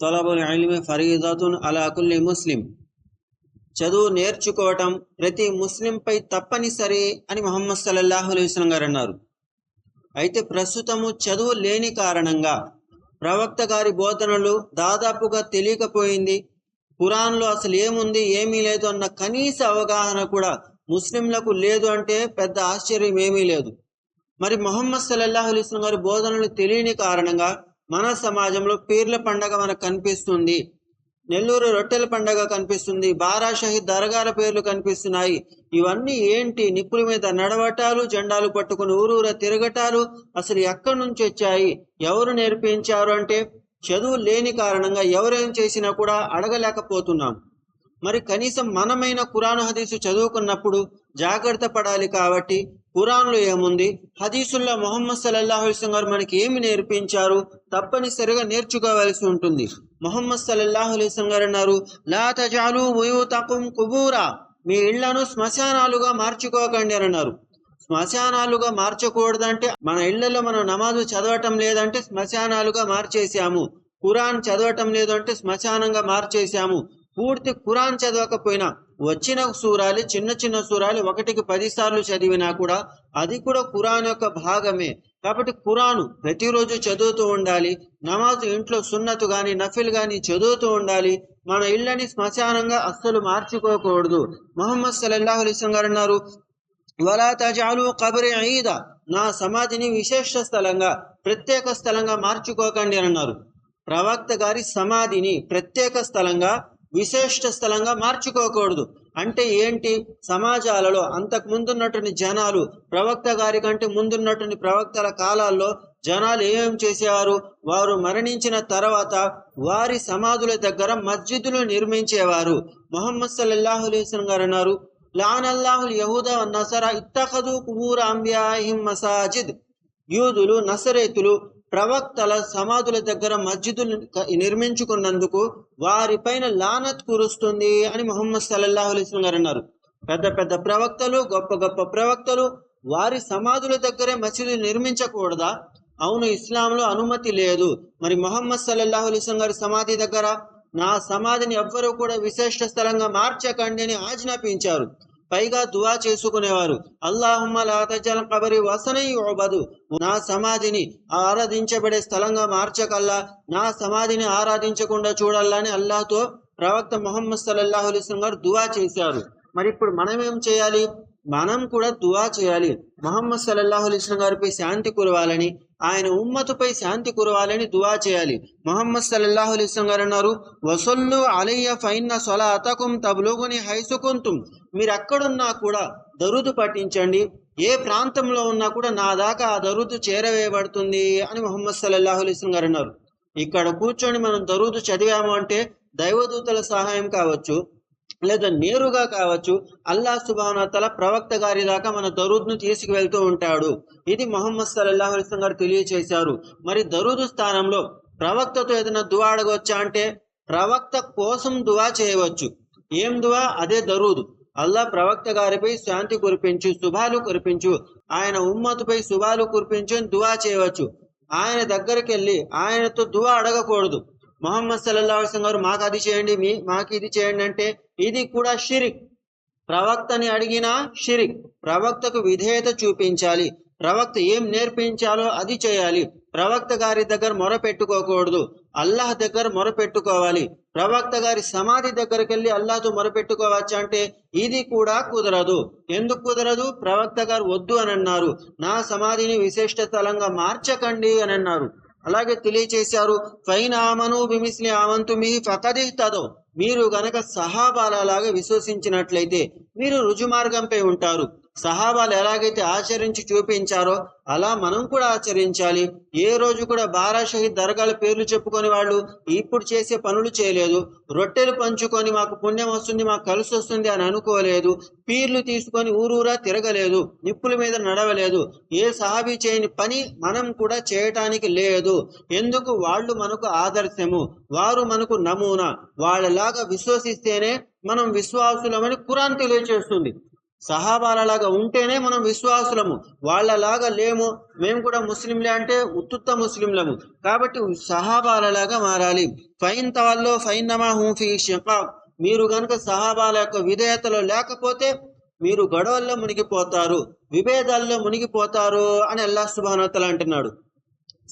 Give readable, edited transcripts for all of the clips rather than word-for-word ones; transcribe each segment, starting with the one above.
తలబుల్ ఇల్మి ఫరీదతున్ అలా కుల్లి ముస్లిం. చదువు నేర్చుకోవటం ప్రతి ముస్లింపై తప్పనిసరి అని ముహమ్మద్ సల్లల్లాహు అలైహి వసల్లం గారు అన్నారు. అయితే ప్రస్తుతము చదువు లేని కారణంగా ప్రవక్త గారి బోధనలు దాదాపుగా తెలియకపోయింది. ఖురాన్లో అసలు ఏముంది ఏమీ లేదు అన్న కనీస అవగాహన కూడా ముస్లింలకు లేదు అంటే పెద్ద ఆశ్చర్యం ఏమీ లేదు. మరి ముహమ్మద్ సల్లల్లాహు అలైహి వసల్లం గారి బోధనలు తెలియని కారణంగా మన సమాజంలో పీర్ల పండగ మనకు కనిపిస్తుంది, నెల్లూరు రొట్టెల పండగ కనిపిస్తుంది, బారా షహీద్ దర్గాల పేర్లు కనిపిస్తున్నాయి. ఇవన్నీ ఏంటి? నిప్పుల మీద నడవటాలు, జెండాలు పట్టుకుని ఊరూర తిరగటాలు అసలు ఎక్కడి నుంచి వచ్చాయి, ఎవరు నేర్పించారు అంటే చదువు లేని కారణంగా ఎవరేం చేసినా కూడా అడగలేకపోతున్నాం. మరి కనీసం మనమైన ఖురాన్ హదీసు చదువుకున్నప్పుడు జాగ్రత్త పడాలి. కాబట్టి ఖురాన్లో ఏముంది, హదీసుల్లో ముహమ్మద్ సల్లల్లాహు అలైహి వసల్లం గారు మనకి ఏమి నేర్పించారు తప్పనిసరిగా నేర్చుకోవాల్సి ఉంటుంది. ముహమ్మద్ సల్లల్లాహు అలైహి వసల్లం గారు అన్నారు, లా తజాలు బుయూతకుం కుబూరా, మీ ఇళ్లను శ్మశానాలుగా మార్చుకోకండి అని అన్నారు. శ్మశానాలుగా మార్చకూడదంటే మన ఇళ్లలో మనం నమాజు చదవటం లేదంటే శ్మశానాలుగా మార్చేశాము, ఖురాన్ చదవటం లేదు అంటే శ్మశానంగా మార్చేశాము. పూర్తి ఖురాన్ చదవకపోయినా వచ్చిన సూరాలు, చిన్న చిన్న సూరాలు 1కి 10 సార్లు చదివినా కూడా అది కూడా ఖురాన్ యొక్క భాగమే. కాబట్టి ఖురాను ప్రతిరోజు చదువుతూ ఉండాలి. నమాజు ఇంట్లో సున్నతు గాని నఫిల్ గాని చదువుతూ ఉండాలి. మన ఇళ్ళని శ్మశానంగా అస్సలు మార్చుకోకూడదు. ముహమ్మద్ సల్లల్లాహు అలైహి వసల్లం గారు అన్నారు, వలా తజాలు కబ్రి ఈద, నా సమాధిని విశేష స్థలంగా ప్రత్యేక స్థలంగా మార్చుకోకండి అని అన్నారు. ప్రవక్త గారి సమాధిని ప్రత్యేక స్థలంగా విశేష స్థలంగా మార్చుకోకూడదు అంటే ఏంటి? సమాజాలలో అంతకు ముందున్నటువంటి జనాలు, ప్రవక్త గారి కంటే ముందున్నటువంటి ప్రవక్తల కాలాల్లో జనాలు ఏమేం చేసేవారు? వారు మరణించిన తర్వాత వారి సమాధుల దగ్గర మస్జిదులు నిర్మించేవారు. ముహమ్మద్ సల్లల్లాహు అలైహి వసల్లం గారు అన్నారు, లానల్లాహుల్ యహూద వన్నసరా ఇత్తఖదు కుబూర అంబియాహిం మసాజిద్, యూదులు నసరేతులు ప్రవక్తల సమాధుల దగ్గర మస్జిదులు నిర్మించుకున్నందుకు వారిపైన లానత్ కురుస్తుంది అని ముహమ్మద్ సల్లల్లాహు అలైహి వసల్లం గారు అన్నారు. పెద్ద పెద్ద ప్రవక్తలు, గొప్ప గొప్ప ప్రవక్తలు వారి సమాధుల దగ్గరే మసీదులు నిర్మించకూడదా? అవును, ఇస్లాంలో అనుమతి లేదు. మరి ముహమ్మద్ సల్లల్లాహు అలైహి వసల్లం గారి సమాధి దగ్గర నా సమాధిని ఎవ్వరూ కూడా విశేష స్థలంగా మార్చకండి అని ఆజ్ఞాపించారు. పైగా దువా చేసుకునేవారు, అల్లాహుమ్మ లా తజల్ కబరి వసనై యుబదు, నా సమాధిని ఆరాధించబడే స్థలంగా మార్చకల్లా, నా సమాధిని ఆరాధించకుండా చూడాలని అని అల్లాహ్తో ప్రవక్త ముహమ్మద్ సల్లల్లాహు అలైహి వసల్లం గారు దువా చేశారు. మరి ఇప్పుడు మనం ఏం చేయాలి? మనం కూడా దువా చేయాలి. ముహమ్మద్ సల్లల్లాహు అలైహి వసల్లం గారిపై శాంతి కురవాలని, ఆయన ఉమ్మతుపై శాంతి కురవాలని దువా చేయాలి. ముహమ్మద్ సల్లల్లాహు అలైహి వసల్లం గారు అన్నారు, వసల్లు అలయ్య ఫైన్న సలాతకుం తబ్లుగుని హైసు కుంతుం, మీరు ఎక్కడున్నా కూడా దరూదు పఠించండి, ఏ ప్రాంతంలో ఉన్నా కూడా నా దాకా ఆ దరూదు చేరవేయబడుతుంది అని ముహమ్మద్ సల్లల్లాహు అలైహి వసల్లం గారు అన్నారు. ఇక్కడ కూర్చొని మనం దరూదు చదివాము అంటే దైవదూతల సహాయం కావచ్చు, లేదా నేరుగా కావచ్చు, అల్లాహ్ సుబ్హానహు వ తఆలా ప్రవక్త గారి దాకా మన దరూద్ను తీసుకువెళ్తూ ఉంటాడు. ఇది ముహమ్మద్ సల్లల్లాహు అలైహి వసల్లం గారు తెలియచేశారు. మరి దరూదు స్థానంలో ప్రవక్తతో ఏదైనా దువా అడగవచ్చా అంటే ప్రవక్త కోసం దువా చేయవచ్చు. ఏం దువా? అదే దరూదు. అల్లాహ్ ప్రవక్త గారిపై శాంతి కురిపించు, శుభాలు కురిపించు, ఆయన ఉమ్మతుపై శుభాలు కురిపించు అని దువా చేయవచ్చు. ఆయన దగ్గరికి వెళ్ళి ఆయనతో దువా అడగకూడదు. ముహమ్మద్ సల్లల్లాహు అలైహి వసల్లం గారు మాకు అది చేయండి, మాకు ఇది చేయండి అంటే ఇది కూడా షిరిక్. ప్రవక్తని అడిగినా షిరిక్. ప్రవక్తకు విధేయత చూపించాలి. ప్రవక్త ఏం నేర్పించాలో అది చేయాలి. ప్రవక్త గారి దగ్గర మొరపెట్టుకోకూడదు, అల్లాహ్ దగ్గర మొరపెట్టుకోవాలి. ప్రవక్త గారి సమాధి దగ్గరికి వెళ్ళి అల్లాహ్తో మొరపెట్టుకోవచ్చు అంటే ఇది కూడా కుదరదు. ఎందుకు కుదరదు? ప్రవక్త గారు వద్దు అని అన్నారు. నా సమాధిని విశేష స్థలంగా మార్చకండి అని అన్నారు. అలాగే తెలియచేశారు, ఫైన్ ఆమను బిమిస్లి ఆమంతు మిహి ఫఖద్ ఇహ్తదౌ, మీరు గనక సహాబాలలాగా విశ్వసించినట్లయితే మీరు రుజుమార్గంపై ఉంటారు. సహాబాలు ఎలాగైతే ఆచరించి చూపించారో అలా మనం కూడా ఆచరించాలి. ఏ రోజు కూడా బారా షహీద్ దర్గాల పేర్లు చెప్పుకొని వాళ్ళు ఇప్పుడు చేసే పనులు చేయలేదు. రొట్టెలు పంచుకొని మాకు పుణ్యం వస్తుంది, మాకు కలిసి వస్తుంది అని అనుకోలేదు. పీర్లు తీసుకొని ఊరూరా తిరగలేదు, నిప్పుల మీద నడవలేదు. ఏ సహాబీ చేయని పని మనం కూడా చేయటానికి లేదు. ఎందుకు? వాళ్ళు మనకు ఆదర్శము, వారు మనకు నమూనా. వాళ్ళలాగా విశ్వసిస్తేనే మనం విశ్వాసులమని ఖురాన్ తెలియచేస్తుంది. సహాబాలలాగా ఉంటేనే మనం విశ్వాసులము, వాళ్ళలాగా లేము, మేము కూడా ముస్లింలే అంటే ఉత్తుత్త ముస్లింలము. కాబట్టి సహాబాలలాగా మారాలి. ఫైన్ తవల్లో ఫైన్నమా హూం ఫీ షికాక్, మీరు గనుక సహాబాల యొక్క విధేయతలో లేకపోతే మీరు గొడవల్లో మునిగిపోతారు, విభేదాల్లో మునిగిపోతారు అని అల్లాహ్ సుబ్హానహు వ తఆలా అంటున్నాడు.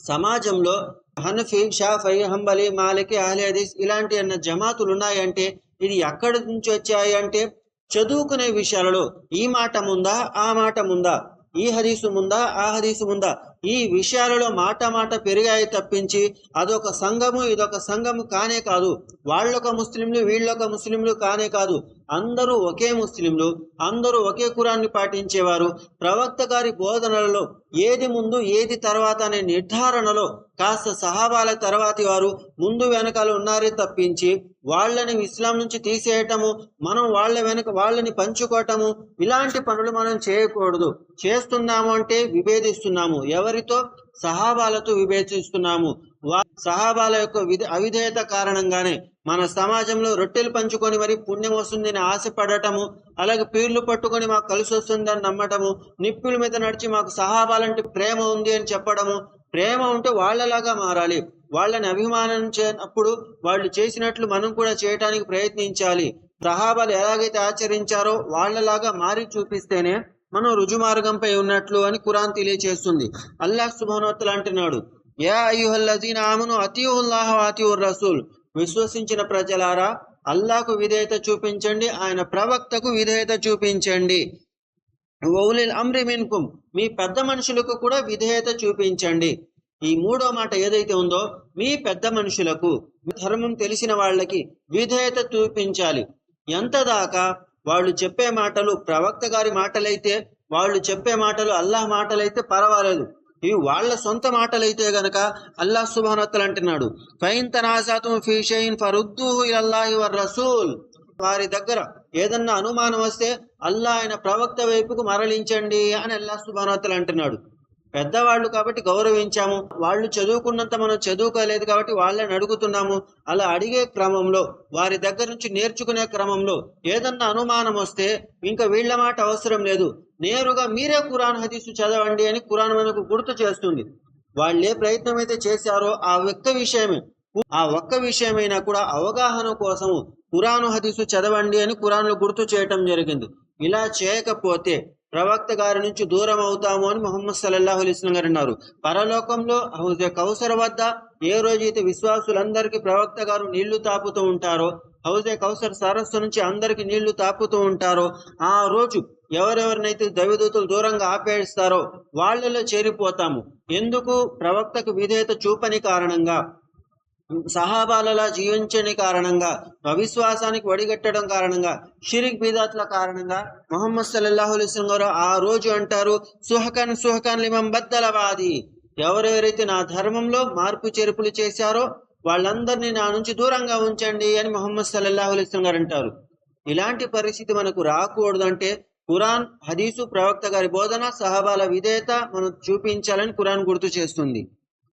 సమాజంలో హనఫీ, షాఫీ, హంబలి, మాలికి, అహ్లీ హదీస్ ఇలాంటి అన్న జమాతులు ఉన్నాయంటే ఇది ఎక్కడి నుంచి వచ్చాయి అంటే చదువుకునే విషయాలలో ఈ మాట ముందా ఆ మాట ముందా, ఈ హదీసు ముందా ఆ హదీసు ముందా, ఈ విషయాలలో మాట పెరిగాయి తప్పించి అదొక సంఘము ఇదొక సంఘము కానే కాదు. వాళ్ళొక ముస్లింలు వీళ్ళొక ముస్లింలు కానే కాదు. అందరూ ఒకే ముస్లింలు, అందరూ ఒకే ఖురాన్ని పాటించేవారు. ప్రవక్త గారి బోధనలలో ఏది ముందు ఏది తర్వాత అనే నిర్ధారణలో కాస్త సహాబాల తర్వాతి వారు ముందు వెనకాల ఉన్నారే తప్పించి వాళ్ళని ఇస్లాం నుంచి తీసేయటము, మనం వాళ్ళ వెనక వాళ్ళని పంచుకోవటము, ఇలాంటి పనులు మనం చేయకూడదు. చేస్తున్నాము అంటే విభేదిస్తున్నాము. ఎవరితో? సహాబాలతో విభేదిస్తున్నాము. సహాబాల యొక్క అవిధేయత కారణంగానే మన సమాజంలో రొట్టెలు పంచుకొని మరి పుణ్యం వస్తుందని ఆశపడటము, అలాగే పీర్లు పట్టుకొని మాకు కలిసి వస్తుందని నమ్మటము, నిప్పుల మీద నడిచి మాకు సహాబాలంటే ప్రేమ ఉంది అని చెప్పడము. ప్రేమ ఉంటే వాళ్ళలాగా మారాలి. వాళ్ళని అభిమానించినప్పుడు వాళ్ళు చేసినట్లు మనం కూడా చేయటానికి ప్రయత్నించాలి. సహాబాలు ఎలాగైతే ఆచరించారో వాళ్ళలాగా మారి చూపిస్తేనే మనం రుజుమార్గంపై ఉన్నట్లు అని ఖురాన్ తెలియచేస్తుంది. అల్లాహ్ సుబ్హానహు వ తఆలా అంటున్నాడు, యా అయ్యుహల్లజీన ఆమను అతీఉల్లాహ వ అతీఉర్ రసూల్, విశ్వసించిన ప్రజలారా అల్లాహకు విధేయత చూపించండి, ఆయన ప్రవక్తకు విధేయత చూపించండి. వౌలిల్ అమ్రి మిన్కుం, మీ పెద్ద మనుషులకు కూడా విధేయత చూపించండి. ఈ మూడో మాట ఏదైతే ఉందో మీ పెద్ద మనుషులకు, ధర్మం తెలిసిన వాళ్ళకి విధేయత చూపించాలి. ఎంత దాకా? వాళ్ళు చెప్పే మాటలు ప్రవక్త గారి మాటలైతే, వాళ్ళు చెప్పే మాటలు అల్లాహ్ మాటలైతే పర్వాలేదు. ఇవి వాళ్ళ సొంత మాటలైతే గనక అల్లాహ్ సుబ్హానహు వ తఆలా అంటున్నాడు, ఫైన్ తనాజాతుం ఫీ షైఇన్ ఫరుద్దూహు ఇలల్లాహి వర్ రసూల్, వారి దగ్గర ఏదన్నా అనుమానం వస్తే అల్లాహ్ ఆయన ప్రవక్త వైపుకు మరలించండి అని అల్లాహ్ సుబ్హానహు వ తఆలా అంటున్నాడు. పెద్దవాళ్ళు కాబట్టి గౌరవించాము, వాళ్ళు చదువుకున్నంత మనం చదువుకోలేదు కాబట్టి వాళ్ళని అడుగుతున్నాము. అలా అడిగే క్రమంలో, వారి దగ్గర నుంచి నేర్చుకునే క్రమంలో ఏదన్నా అనుమానం వస్తే ఇంకా వీళ్ళ మాట అవసరం లేదు, నేరుగా మీరే ఖురాన్ హదీసు చదవండి అని ఖురాన్ మనకు గుర్తు చేస్తుంది. వాళ్ళు ఏ ప్రయత్నం అయితే చేశారో ఆ ఒక్క విషయమైనా కూడా అవగాహన కోసము ఖురాను హదీసు చదవండి అని ఖురాన్లో గుర్తు చేయటం జరిగింది. ఇలా చేయకపోతే ప్రవక్త గారి నుంచి దూరం అవుతాము అని ముహమ్మద్ సల్లల్లాహు అలైహి వసల్లం గారు అన్నారు. పరలోకంలో హౌజే కౌసర్ వద్ద ఏ రోజైతే విశ్వాసులందరికీ ప్రవక్త గారు నీళ్లు తాపుతూ ఉంటారో, హౌజే కౌసర్ సరస్సు నుంచి అందరికి నీళ్లు తాపుతూ ఉంటారో, ఆ రోజు ఎవరెవరినైతే దైవదూతలు దూరంగా ఆపేస్తారో వాళ్ళలో చేరిపోతాము. ఎందుకు? ప్రవక్తకు విధేయత చూపని కారణంగా, సహాబాలలా జీవించని కారణంగా, అవిశ్వాసానికి వడిగట్టడం కారణంగా, షిరిక్ బిదాత్ల కారణంగా ముహమ్మద్ సల్లల్లాహు అలైహి వసల్లం గారు ఆ రోజు అంటారు, సుహకన్ లిమన్ బద్దల బాది, ఎవరెవరైతే నా ధర్మంలో మార్పు చేర్పులు చేశారో వాళ్ళందరినీ నా నుంచి దూరంగా ఉంచండి అని ముహమ్మద్ సల్లల్లాహు అలైహి వసల్లం గారు అంటారు. ఇలాంటి పరిస్థితి మనకు రాకూడదు అంటే ఖురాన్ హదీసు ప్రవక్త గారి బోధన సహాబాల విధేయత మనం చూపించాలని ఖురాన్ గుర్తు చేస్తుంది.